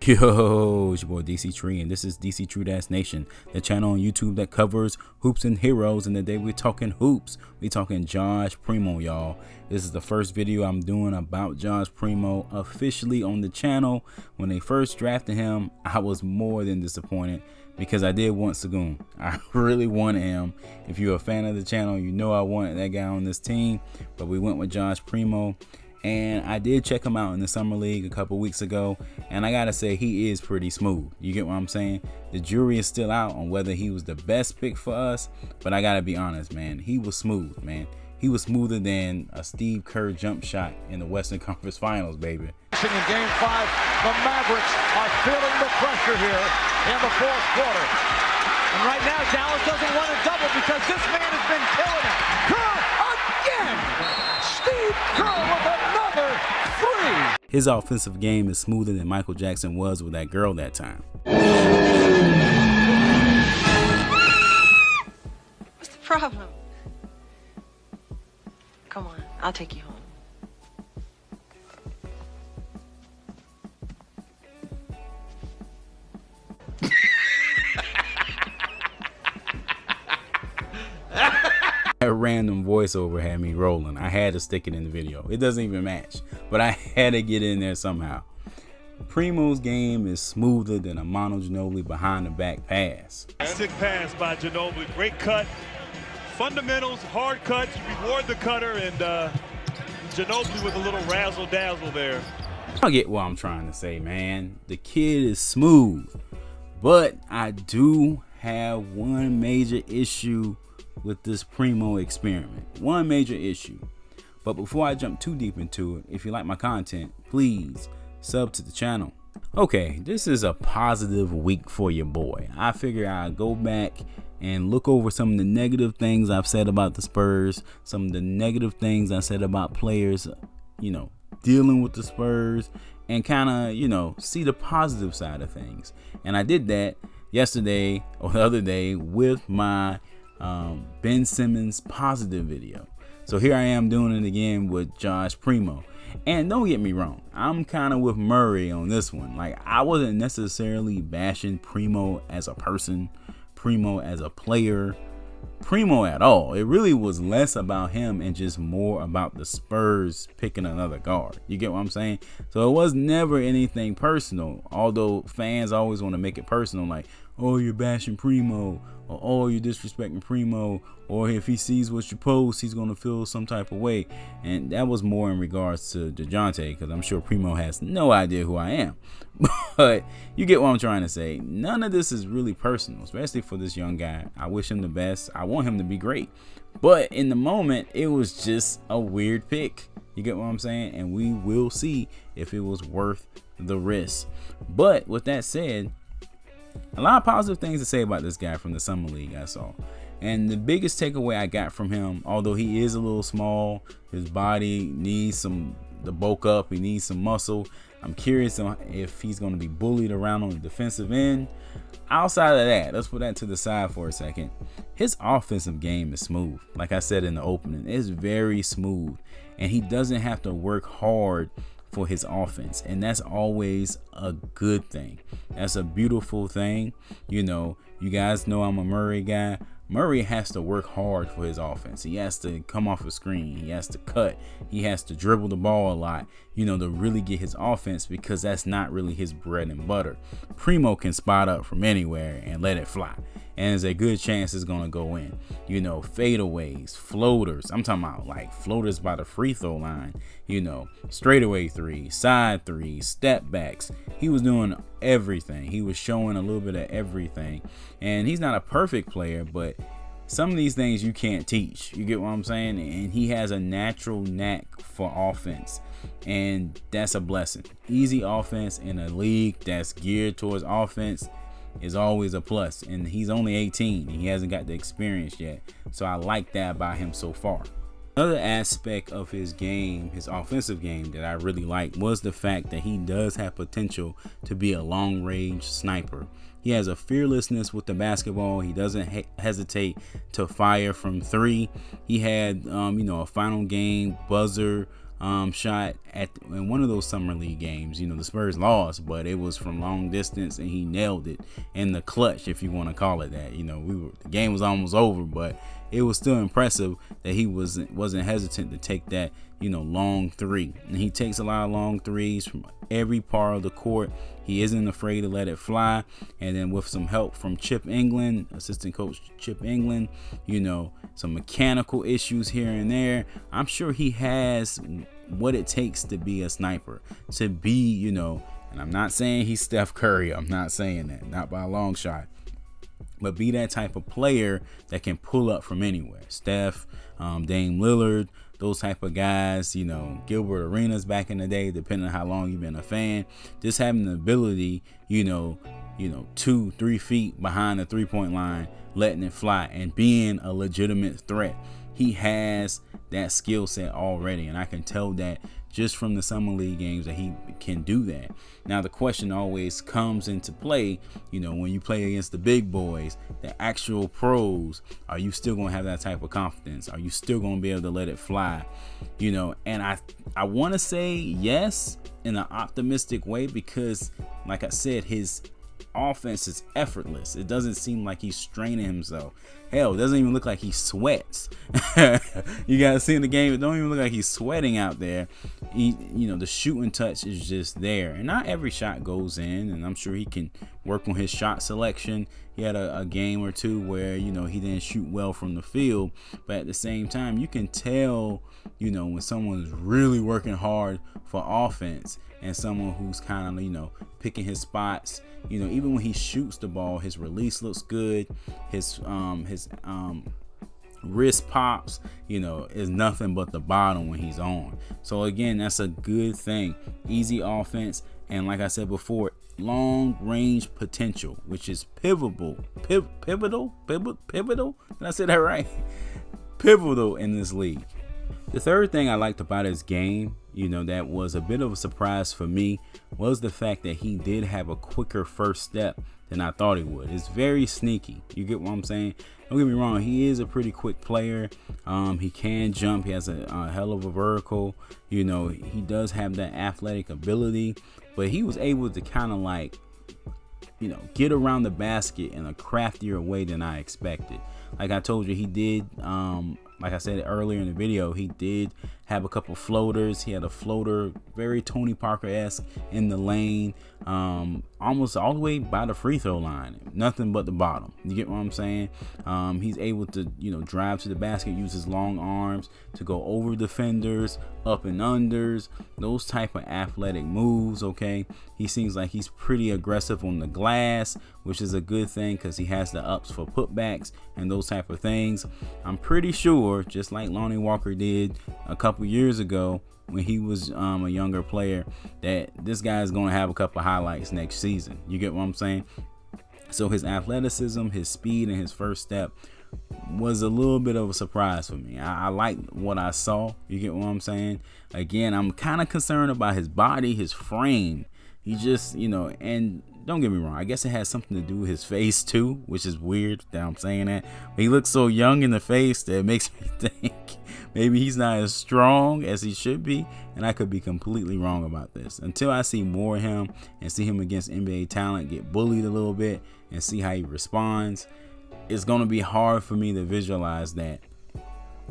Yo, it's your boy Dctree, and this is Dctree-Nation, the channel on YouTube that covers hoops and heroes. And today we're talking hoops. We're talking Josh Primo, y'all. This is the first video I'm doing about Josh Primo officially on the channel. When they first drafted him, I was more than disappointed because I did want Sagoon. I really wanted him. If you're a fan of the channel, you know I wanted that guy on this team, but we went with Josh Primo. And I did check him out in the summer league a couple weeks ago, and I gotta say he is pretty smooth. You get what I'm saying? The jury is still out on whether he was the best pick for us, but I gotta be honest, man, he was smooth, man. He was smoother than a Steve Kerr jump shot in the Western Conference Finals, baby. In Game 5, the Mavericks are feeling the pressure here in the fourth quarter. And right now, Dallas doesn't want to double because this man has been killing it. Kerr again! Steve Kerr with another three! His offensive game is smoother than Michael Jackson was with that girl that time. What's the problem? Come on, I'll take you home. A random voiceover had me rolling. I had to stick it in the video. It doesn't even match, but I had to get in there somehow. Primo's game is smoother than a Manu Ginobili behind the back pass. Sick pass by Ginobili. Great cut. Fundamentals, hard cuts, reward the cutter, and Ginobili with a little razzle dazzle there. I get what I'm trying to say, man. The kid is smooth, but I do have one major issue with this Primo experiment. One major issue. But before I jump too deep into it, if you like my content, please sub to the channel. Okay, this is a positive week for your boy. I figure I'd go back and look over some of the negative things I've said about the Spurs, some of the negative things I said about players, dealing with the Spurs, and kind of, see the positive side of things. And I did that yesterday or the other day with my Ben Simmons positive video. So here I am doing it again with Josh Primo. And don't get me wrong, I'm kind of with Murray on this one. Like, I wasn't necessarily bashing Primo as a person, Primo as a player, Primo at all. It really was less about him and just more about the Spurs picking another guard. You get what I'm saying? So it was never anything personal, although fans always want to make it personal, like, oh, you're bashing Primo, or oh, you're disrespecting Primo, or if he sees what you post, he's going to feel some type of way. And that was more in regards to DeJounte, because I'm sure Primo has no idea who I am. But you get what I'm trying to say. None of this is really personal, especially for this young guy. I wish him the best. I want him to be great. But in the moment, it was just a weird pick. You get what I'm saying? And we will see if it was worth the risk. But with that said, a lot of positive things to say about this guy from the summer league I saw. And the biggest takeaway I got from him, although he is a little small, his body needs the bulk up, he needs some muscle. I'm curious if he's going to be bullied around on the defensive end. Outside of that, let's put that to the side for a second. His offensive game is smooth. Like I said in the opening, it's very smooth. And he doesn't have to work hard for his offense, and that's always a good thing. That's a beautiful thing. You guys know I'm a Murray guy. Murray has to work hard for his offense. He has to come off a screen, he has to cut, he has to dribble the ball a lot, to really get his offense, because that's not really his bread and butter. Primo can spot up from anywhere and let it fly, and there's a good chance it's gonna go in. Fadeaways, floaters. I'm talking about like floaters by the free throw line, straightaway threes, side threes, step backs. He was doing everything. He was showing a little bit of everything. And he's not a perfect player, but some of these things you can't teach. You get what I'm saying? And he has a natural knack for offense, and that's a blessing. Easy offense in a league that's geared towards offense is always a plus. And he's only 18 and he hasn't got the experience yet, so I like that about him so far. Another aspect of his game, his offensive game, that I really liked was the fact that he does have potential to be a long-range sniper. He has a fearlessness with the basketball. He doesn't hesitate to fire from three. He had, a final game buzzer shot in one of those summer league games. The Spurs lost, but it was from long distance, and he nailed it in the clutch, if you want to call it that. The game was almost over, but it was still impressive that he wasn't hesitant to take that long three. And he takes a lot of long threes from every part of the court. He isn't afraid to let it fly. And then with some help from Chip England, assistant coach Chip England, some mechanical issues here and there, I'm sure he has what it takes to be a sniper, to be, and I'm not saying he's Steph Curry. I'm not saying that, not by a long shot. But be that type of player that can pull up from anywhere. Steph, Dame Lillard, those type of guys, Gilbert Arenas back in the day, depending on how long you've been a fan, just having the ability, 2-3 feet behind the 3-point line, letting it fly and being a legitimate threat. He has that skill set already, and I can tell that just from the summer league games that he can do that. Now the question always comes into play, when you play against the big boys, the actual pros, are you still going to have that type of confidence? Are you still going to be able to let it fly? And I want to say yes in an optimistic way, because like I said, his offense is effortless. It doesn't seem like he's straining himself. Hell, it doesn't even look like he sweats. You gotta see in the game, it don't even look like he's sweating out there. The shooting touch is just there, and not every shot goes in, and I'm sure he can work on his shot selection. He had a game or two where he didn't shoot well from the field, but at the same time, you can tell when someone's really working hard for offense and someone who's kind of picking his spots. Even when he shoots the ball, his release looks good. His wrist pops, is nothing but the bottom when he's on. So again, that's a good thing. Easy offense, and like I said before, long range potential, which is pivotal. Did I say that right? Pivotal in this league. The third thing I liked about his game, that was a bit of a surprise for me, was the fact that he did have a quicker first step than I thought he would. It's very sneaky. You get what I'm saying? Don't get me wrong, he is a pretty quick player. He can jump. He has a hell of a vertical. He does have that athletic ability, but he was able to kind of get around the basket in a craftier way than I expected. Like I told you, he did, like I said earlier in the video, he did have a couple floaters. He had a floater, very Tony Parker-esque in the lane, almost all the way by the free throw line. Nothing but the bottom. You get what I'm saying? He's able to, drive to the basket, use his long arms to go over defenders, up and unders, those type of athletic moves, okay? He seems like he's pretty aggressive on the glass, which is a good thing because he has the ups for putbacks and those type of things. I'm pretty sure, just like Lonnie Walker did a couple years ago when he was a younger player, that this guy is going to have a couple highlights next season. You get what I'm saying? So his athleticism, his speed, and his first step was a little bit of a surprise for me. I liked what I saw. You get what I'm saying? Again, I'm kind of concerned about his body, his frame. He just, and don't get me wrong, I guess it has something to do with his face too, which is weird that I'm saying that. But he looks so young in the face that it makes me think maybe he's not as strong as he should be, and I could be completely wrong about this. Until I see more of him and see him against NBA talent get bullied a little bit and see how he responds, it's going to be hard for me to visualize that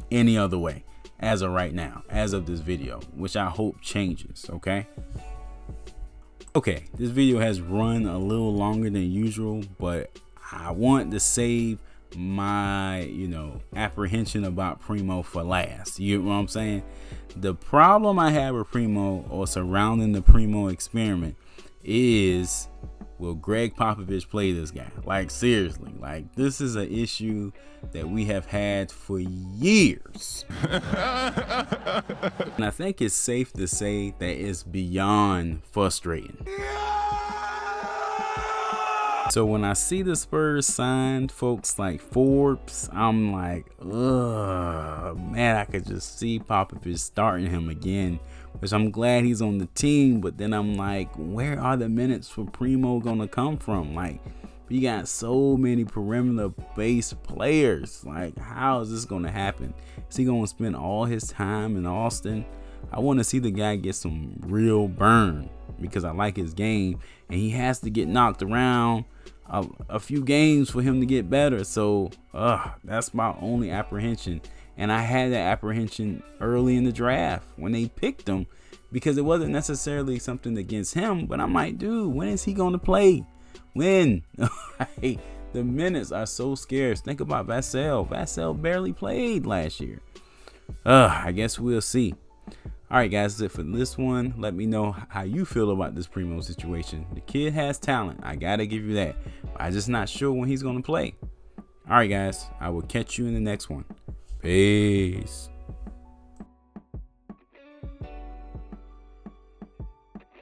any other way as of right now, as of this video, which I hope changes, okay? Okay, this video has run a little longer than usual, but I want to save my, apprehension about Primo for last. You get what I'm saying? The problem I have with Primo, or surrounding the Primo experiment, is, will Greg Popovich play this guy? Like, seriously, like, this is an issue that we have had for years. And I think it's safe to say that it's beyond frustrating. So when I see the Spurs signed folks like Forbes, I'm like, ugh, man, I could just see Popovich starting him again, which I'm glad he's on the team. But then I'm like, where are the minutes for Primo gonna come from? Like, we got so many perimeter-based players. Like, how is this gonna happen? Is he gonna spend all his time in Austin? I want to see the guy get some real burn because I like his game, and he has to get knocked around a few games for him to get better. So that's my only apprehension. And I had that apprehension early in the draft when they picked him, because it wasn't necessarily something against him, but I'm like, dude, when is he going to play? When? The minutes are so scarce. Think about Vassell. Vassell barely played last year. I guess we'll see. All right, guys, that's it for this one. Let me know how you feel about this Primo situation. The kid has talent. I got to give you that. I'm just not sure when he's going to play. All right, guys, I will catch you in the next one. Peace.